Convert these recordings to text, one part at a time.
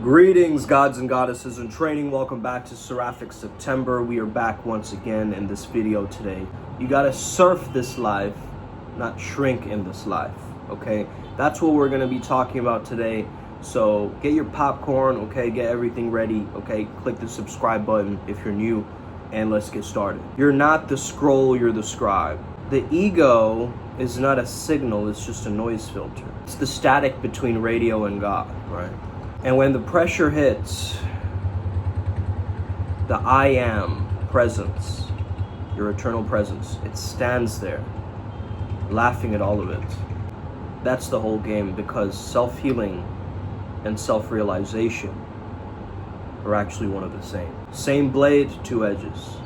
Greetings, gods and goddesses in training. Welcome back to Seraphic September. We are back once again in this video today. You gotta surf this life, not shrink in this life, okay? That's what we're gonna be talking about today. So get your popcorn, okay? Get everything ready, okay? Click the subscribe button if you're new, and let's get started. You're not the scroll, you're the scribe. The ego is not a signal, it's just a noise filter. It's the static between radio and God, right? And when the pressure hits, the I am presence, your eternal presence, it stands there, laughing at all of it. That's the whole game, because self-healing and self-realization are actually one of the same. Same blade, two edges.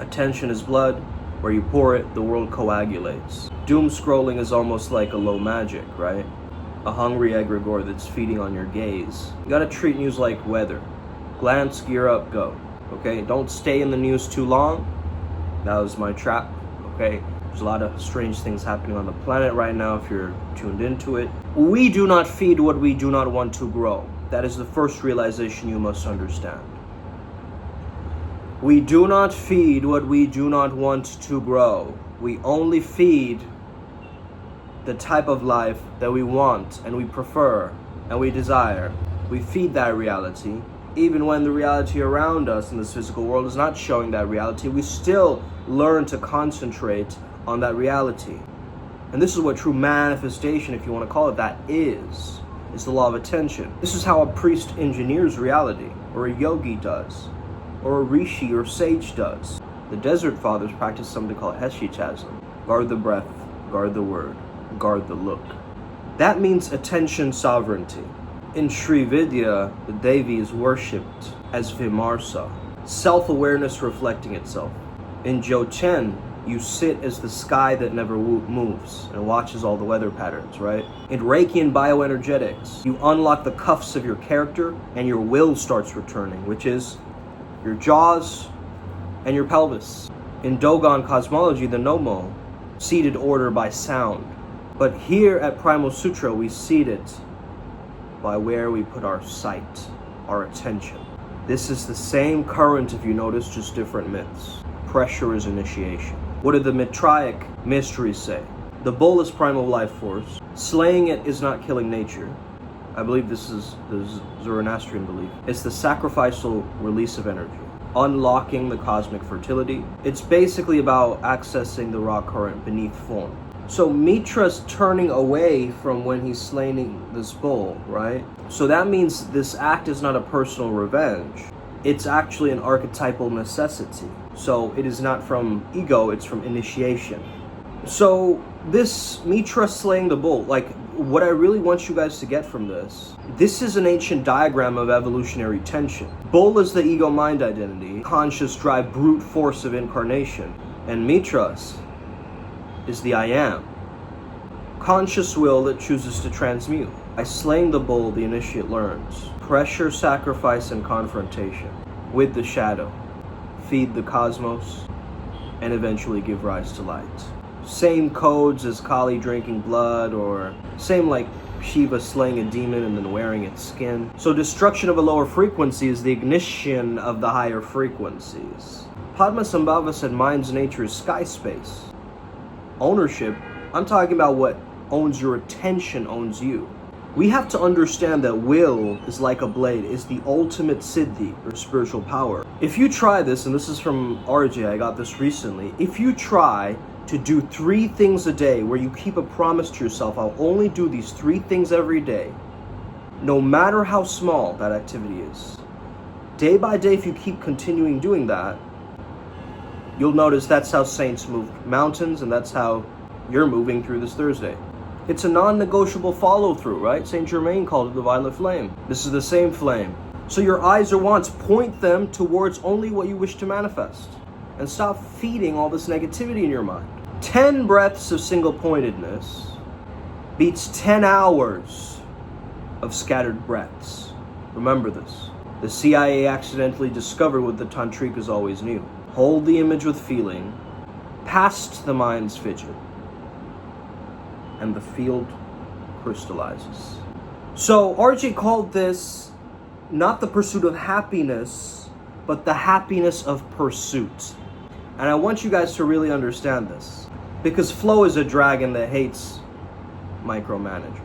Attention is blood. Where you pour it, the world coagulates. Doom scrolling is almost like a low magic, right? A hungry egregore that's feeding on your gaze. You gotta treat news like weather. Glance, gear up, go. Okay? Don't stay in the news too long. That was my trap. Okay? There's a lot of strange things happening on the planet right now if you're tuned into it. We do not feed what we do not want to grow. That is the first realization you must understand. We do not feed what we do not want to grow. We only feed the type of life that we want and we prefer and we desire. We feed that reality. Even when the reality around us in this physical world is not showing that reality, we still learn to concentrate on that reality. And this is what true manifestation, if you want to call it that, is. It's the law of attention. This is how a priest engineers reality, or a yogi does, or a rishi or sage does. The desert fathers practice something called hesychasm. Guard the breath, guard the word, guard the look. That means attention sovereignty. In Sri Vidya, the Devi is worshipped as Vimarsa, self-awareness reflecting itself. In Jochen, you sit as the sky that never moves and watches all the weather patterns, right? In Reiki and bioenergetics, you unlock the cuffs of your character and your will starts returning, which is your jaws and your pelvis. In Dogon cosmology, the Nomo, seated order by sound. But here at Primal Sutra, we seed it by where we put our sight, our attention. This is the same current, if you notice, just different myths. Pressure is initiation. What do the Mitraic mysteries say? The bull is primal life force. Slaying it is not killing nature. I believe this is the Zoroastrian belief. It's the sacrificial release of energy. Unlocking the cosmic fertility. It's basically about accessing the raw current beneath form. So Mitra's turning away from when he's slaying this bull, right? So that means this act is not a personal revenge. It's actually an archetypal necessity. So it is not from ego, it's from initiation. So this Mitra slaying the bull, like what I really want you guys to get from this is an ancient diagram of evolutionary tension. Bull is the ego mind identity, conscious drive, brute force of incarnation. And Mitras is the I am, conscious will that chooses to transmute. By slaying the bull, the initiate learns pressure, sacrifice, and confrontation with the shadow, feed the cosmos, and eventually give rise to light. Same codes as Kali drinking blood, or same like Shiva slaying a demon and then wearing its skin. So destruction of a lower frequency is the ignition of the higher frequencies. Padmasambhava said mind's nature is sky space. Ownership, I'm talking about what owns your attention owns you. We have to understand that will is like a blade, is the ultimate siddhi, or spiritual power. If you try this, and this is from RJ, I got this recently. If you try to do 3 things a day where you keep a promise to yourself, I'll only do these 3 things every day, no matter how small that activity is. Day by day, if you keep continuing doing that, you'll notice that's how saints move mountains, and that's how you're moving through this Thursday. It's a non-negotiable follow-through, right? Saint Germain called it the violet flame. This is the same flame. So your eyes or wants, point them towards only what you wish to manifest. And stop feeding all this negativity in your mind. 10 breaths of single-pointedness beats 10 hours of scattered breaths. Remember this. The CIA accidentally discovered what the Tantrikas always knew. Hold the image with feeling, past the mind's fidget, and the field crystallizes. So RJ called this Not the pursuit of happiness, but the happiness of pursuit. And I want you guys to really understand this, because flow is a dragon that hates micromanagers.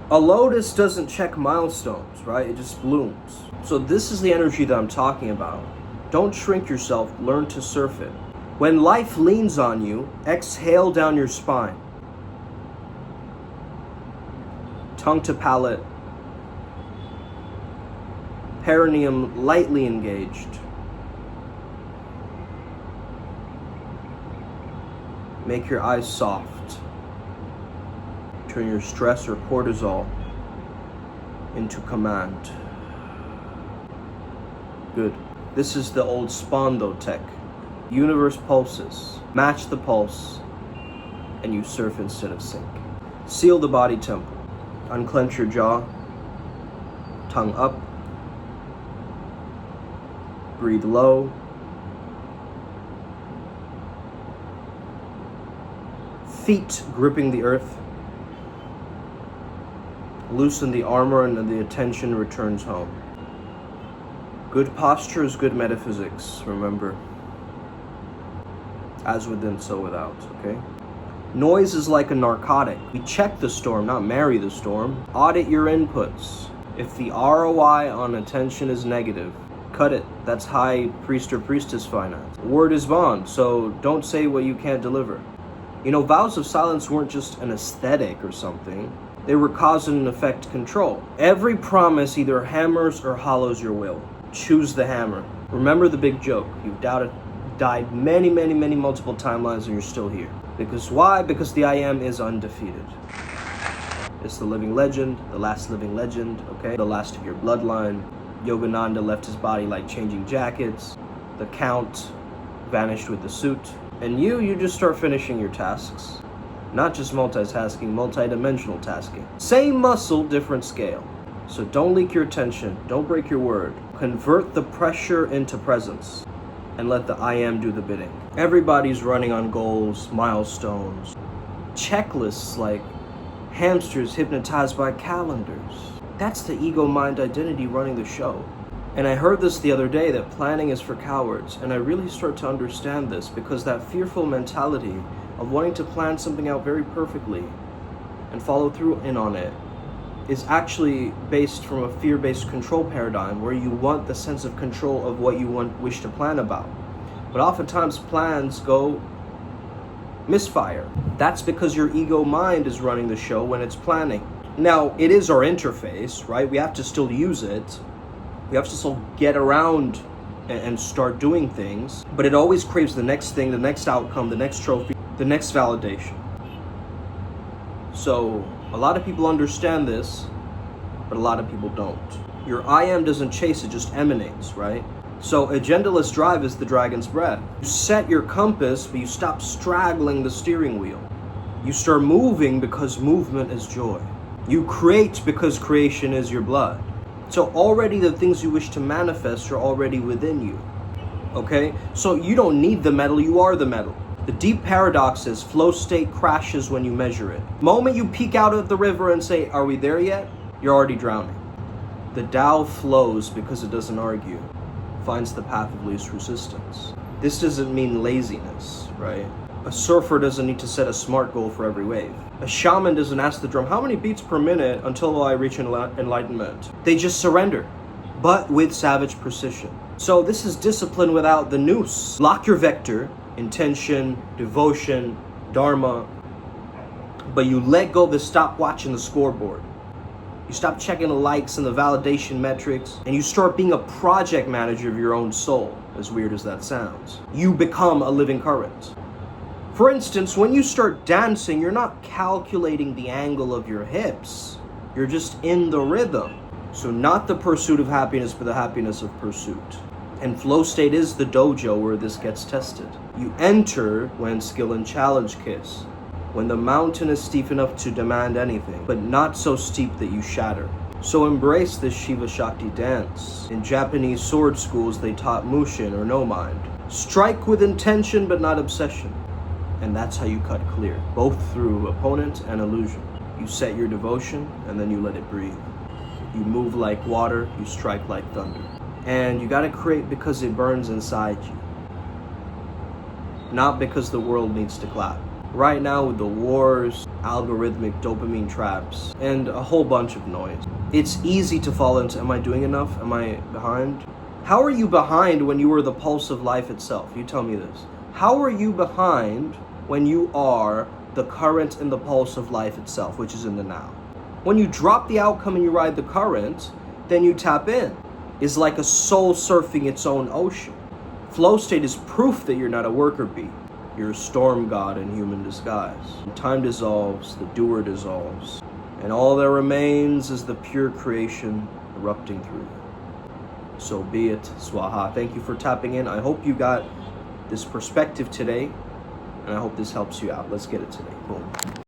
A lotus doesn't check milestones, right? It just blooms. So this is the energy that I'm talking about. Don't shrink yourself, learn to surf it. When life leans on you, exhale down your spine. Tongue to palate. Perineum lightly engaged. Make your eyes soft. Turn your stress or cortisol into command. Good. This is the old Spondo tech. Universe pulses. Match the pulse, and you surf instead of sink. Seal the body temple. Unclench your jaw. Tongue up. Breathe low. Feet gripping the earth. Loosen the armor and the attention returns home. Good posture is good metaphysics, remember. As within, so without, okay? Noise is like a narcotic. We check the storm, not marry the storm. Audit your inputs. If the ROI on attention is negative, cut it. That's high priest or priestess finance. Word is bond, so don't say what you can't deliver. You know, vows of silence weren't just an aesthetic or something. They were cause and effect control. Every promise either hammers or hollows your will. Choose the hammer. Remember the big joke. You've died many multiple timelines and you're still here. Because why? Because the I Am is undefeated. It's the living legend, the last living legend, okay? The last of your bloodline. Yogananda left his body like changing jackets. The Count vanished with the suit. And you just start finishing your tasks. Not just multitasking, multidimensional tasking. Same muscle, different scale. So don't leak your attention, don't break your word. Convert the pressure into presence and let the I Am do the bidding. Everybody's running on goals, milestones, checklists like hamsters hypnotized by calendars. That's the ego mind identity running the show. And I heard this the other day, that planning is for cowards. And I really start to understand this, because that fearful mentality of wanting to plan something out very perfectly and follow through in on it is actually based from a fear-based control paradigm, where you want the sense of control of what you wish to plan about. But oftentimes plans go misfire. That's because your ego mind is running the show when it's planning. Now, it is our interface, right? We have to still use it. We have to still get around and start doing things, but it always craves the next thing, the next outcome, the next trophy, the next validation. So a lot of people understand this, but a lot of people don't. Your I Am doesn't chase, it just emanates, right? So agendaless drive is the dragon's breath. You set your compass, but you stop straggling the steering wheel. You start moving because movement is joy. You create because creation is your blood. So already the things you wish to manifest are already within you, okay? So you don't need the metal, you are the metal. The deep paradox is flow state crashes when you measure it. The moment you peek out of the river and say, are we there yet? You're already drowning. The Tao flows because it doesn't argue, finds the path of least resistance. This doesn't mean laziness, right? A surfer doesn't need to set a SMART goal for every wave. A shaman doesn't ask the drum, how many beats per minute until I reach enlightenment? They just surrender, but with savage precision. So this is discipline without the noose. Lock your vector, intention, devotion, dharma, but you let go of the stopwatch and the scoreboard. You stop checking the likes and the validation metrics, and you start being a project manager of your own soul, as weird as that sounds. You become a living current. For instance, when you start dancing, you're not calculating the angle of your hips. You're just in the rhythm. So not the pursuit of happiness, but the happiness of pursuit. And flow state is the dojo where this gets tested. You enter when skill and challenge kiss. When the mountain is steep enough to demand anything, but not so steep that you shatter. So embrace this Shiva Shakti dance. In Japanese sword schools, they taught Mushin or no mind. Strike with intention, but not obsession. And that's how you cut clear, both through opponent and illusion. You set your devotion, and then you let it breathe. You move like water, you strike like thunder. And you gotta create because it burns inside you. Not because the world needs to clap. Right now with the wars, algorithmic dopamine traps, and a whole bunch of noise, it's easy to fall into, am I doing enough? Am I behind? How are you behind when you are the pulse of life itself? You tell me this. How are you behind when you are the current and the pulse of life itself, which is in the now? When you drop the outcome and you ride the current, then you tap in. It's like a soul surfing its own ocean. Flow state is proof that you're not a worker bee. You're a storm god in human disguise. When time dissolves, the doer dissolves, and all that remains is the pure creation erupting through you. So be it, Swaha. Thank you for tapping in. I hope you got this perspective today, and I hope this helps you out. Let's get it today. Boom.